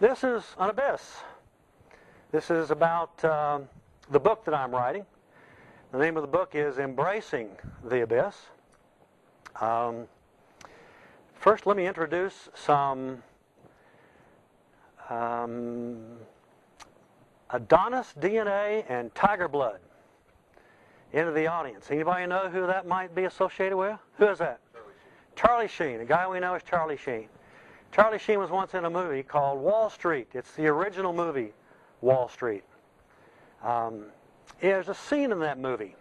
This is an abyss. This is about the book that I'm writing. The name of the book is Embracing the Abyss. First, let me introduce some Adonis DNA and tiger blood into the audience. Anybody know who that might be associated with? Who is that? Charlie Sheen. The guy we know is Charlie Sheen. Charlie Sheen was once in a movie called Wall Street. It's the original movie, Wall Street. There's a scene in that movie.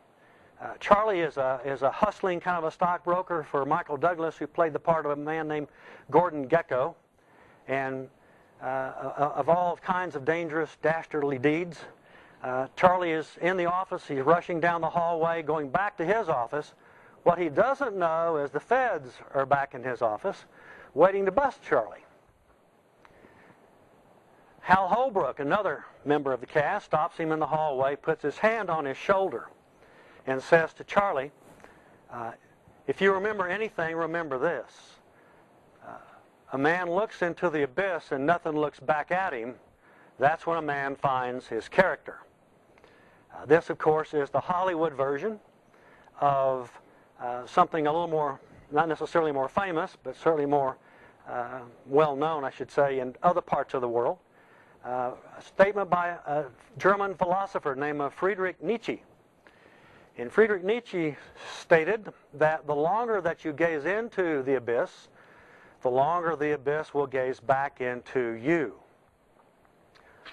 Charlie is a hustling kind of a stockbroker for Michael Douglas, who played the part of a man named Gordon Gekko, and of all kinds of dangerous, dastardly deeds. Charlie is in the office. He's rushing down the hallway, going back to his office. What he doesn't know is the feds are back in his office, waiting to bust Charlie. Hal Holbrook, another member of the cast, stops him in the hallway, puts his hand on his shoulder, and says to Charlie, if you remember anything, remember this. A man looks into the abyss and nothing looks back at him. That's when a man finds his character. This, of course, is the Hollywood version of something a little more, not necessarily more famous, but certainly more well-known, I should say, in other parts of the world. A statement by a German philosopher named Friedrich Nietzsche. And Friedrich Nietzsche stated that the longer that you gaze into the abyss, the longer the abyss will gaze back into you.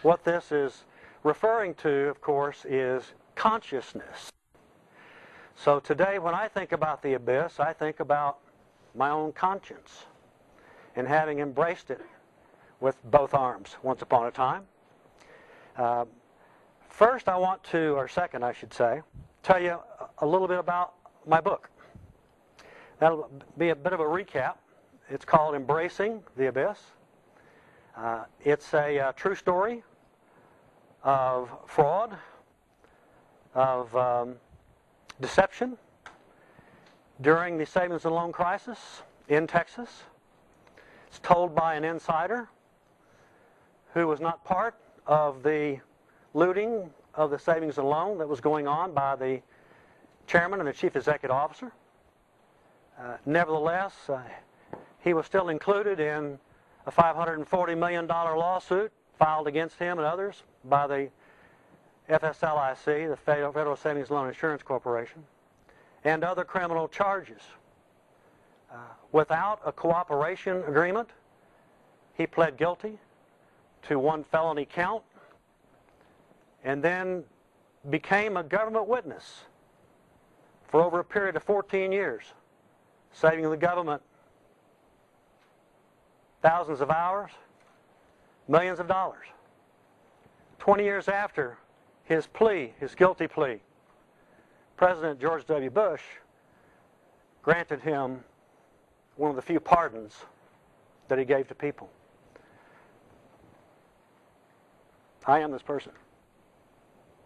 What this is referring to, of course, is consciousness. So today, when I think about the abyss, I think about my own conscience and having embraced it with both arms once upon a time. First, I want to, or second, I should say, tell you a little bit about my book. That'll be a bit of a recap. It's called Embracing the Abyss. It's a true story of fraud, of deception during the savings and loan crisis in Texas. It's told by an insider who was not part of the looting of the savings and loan that was going on by the chairman and the chief executive officer. Nevertheless, he was still included in a $540 million lawsuit filed against him and others by the FSLIC, the Federal Savings Loan Insurance Corporation, and other criminal charges. Without a cooperation agreement, he pled guilty to one felony count and then became a government witness for over a period of 14 years, saving the government thousands of hours, millions of dollars. 20 years after his plea, his guilty plea, President George W. Bush granted him one of the few pardons that he gave to people. I am this person.